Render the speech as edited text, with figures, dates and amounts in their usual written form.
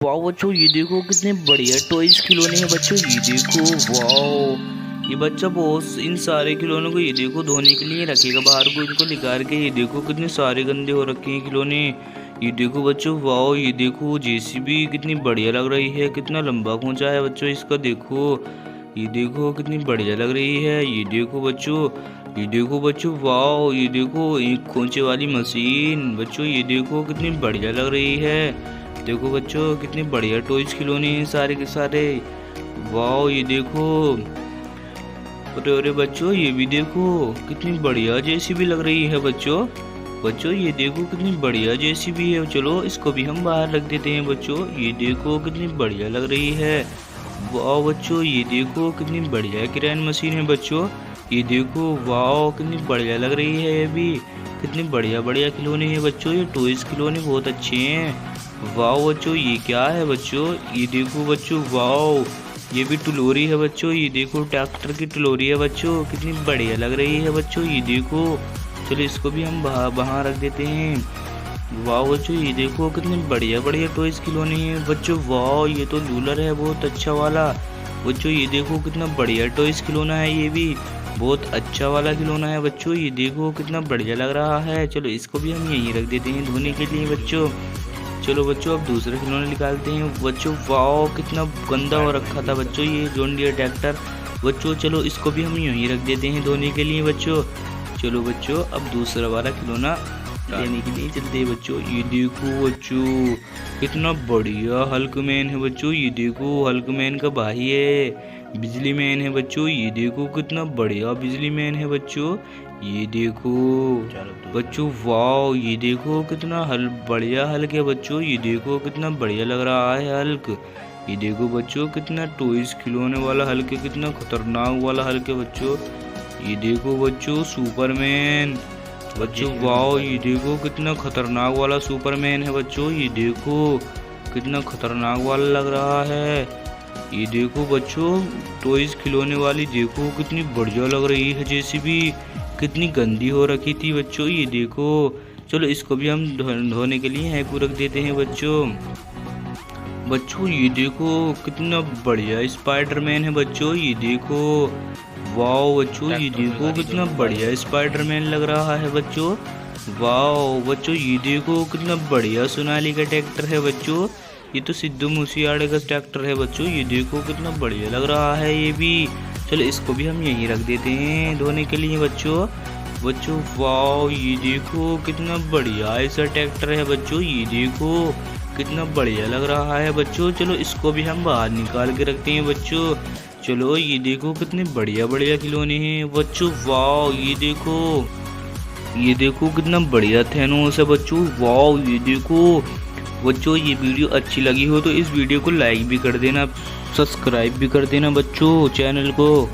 वाह बच्चों, ये देखो कितने बढ़िया टॉयज खिलौने हैं बच्चों। ये देखो, वाह ये बच्चा बहुत इन सारे खिलौनों को ये देखो धोने के लिए रखेगा बाहर को इनको निकाल के। ये देखो कितने सारे गंदे हो रखे हैं खिलौने। ये देखो बच्चों, वाह ये देखो जेसीबी कितनी बढ़िया लग रही है, कितना लंबा खोंचा है बच्चों इसका। देखो ये देखो कितनी बढ़िया लग रही है। ये देखो बच्चों, ये देखो बच्चों, वाह ये देखो एक खोंचे वाली मशीन बच्चों। ये देखो कितनी बढ़िया लग रही है। देखो बच्चों कितने बढ़िया टॉयज खिलौने हैं सारे के सारे। वाह ये देखो, अरे अरे बच्चों ये भी देखो कितनी बढ़िया जेसीबी लग रही है बच्चों। बच्चों ये देखो कितनी बढ़िया जेसीबी है। चलो इसको भी हम बाहर रख देते हैं बच्चों। ये देखो कितनी बढ़िया लग रही है। वाह बच्चों ये देखो कितनी बढ़िया क्रेन मशीन है बच्चों। ये देखो, वाह कितनी बढ़िया लग रही है। ये भी कितनी बढ़िया बढ़िया खिलौने हैं बच्चों। ये टॉयज खिलौने बहुत अच्छे हैं। वाह बच्चों ये क्या है बच्चों। ये देखो बच्चों, वाह ये भी टुलोरी है बच्चों। ये देखो ट्रैक्टर की टुलोरी है बच्चों, कितनी बढ़िया लग रही है बच्चों। ये देखो, चलो इसको भी हम बाहर रख देते हैं। वाह बच्चों ये देखो कितने बढ़िया बढ़िया टॉयज खिलौने हैं बच्चों। वाह ये तो लूलर है बहुत अच्छा वाला बच्चों। ये देखो कितना बढ़िया टॉयज खिलौना है, ये भी बहुत अच्छा वाला खिलौना है बच्चों। ये देखो कितना बढ़िया लग रहा है। चलो इसको भी हम यहीं रख देते हैं धोने के लिए बच्चों। चलो बच्चों अब दूसरा खिलौना निकालते हैं बच्चों। वाह कितना गंदा हो रखा था बच्चों ये जॉन डियर ट्रैक्टर बच्चों। चलो इसको भी हम यहीं रख देते हैं धोने के लिए बच्चों। चलो बच्चों अब दूसरा वाला खिलौना लेने के लिए चलते हैं बच्चों। ये देखो बच्चों कितना बढ़िया हल्क मैन है बच्चों। ये देखो हल्क मैन का भाई है, बिजली मैन है बच्चों। ये देखो कितना बढ़िया बिजली मैन है बच्चों। ये देखो बच्चों, वाह ये देखो कितना बढ़िया हल्क है बच्चों। ये देखो कितना बढ़िया लग रहा है हल्क। ये देखो बच्चों कितना टॉयज खिलौने वाला हल्क है, कितना खतरनाक वाला हल्क है बच्चों। ये देखो बच्चों सुपरमैन बच्चों। वाह ये देखो कितना खतरनाक वाला सुपरमैन है बच्चों। ये देखो कितना खतरनाक वाला लग रहा है। ये देखो बच्चों टॉयज खिलौने वाली देखो कितनी बढ़िया लग रही है जेसीबी, कितनी गंदी हो रखी थी बच्चों। ये देखो, चलो इसको भी हम धोने के लिए यहाँ को रख देते हैं बच्चों। बच्चों ये देखो कितना बढ़िया स्पाइडरमैन है बच्चों। ये देखो, वाह बच्चों ये देखो कितना बढ़िया स्पाइडरमैन लग रहा है बच्चों। वाह बच्चों ये देखो कितना बढ़िया सोनाली का ट्रैक्टर है बच्चों। ये तो सिद्धू मूसेवाले का ट्रैक्टर है बच्चों। ये देखो कितना बढ़िया लग रहा है ये भी। चलो इसको भी हम यहीं रख देते हैं धोने के लिए बच्चों। वाह ये देखो कितना बढ़िया ऐसा ट्रैक्टर है बच्चों। ये देखो कितना बढ़िया लग रहा है बच्चों। चलो इसको भी हम बाहर निकाल के रखते हैं बच्चों। चलो ये देखो कितने बढ़िया बढ़िया खिलौने हैं बच्चों। वाह ये देखो कितना बढ़िया थैनोस है बच्चों। वाह ये देखो बच्चों, ये वीडियो अच्छी लगी हो तो इस वीडियो को लाइक भी कर देना, सब्सक्राइब भी कर देना बच्चों चैनल को।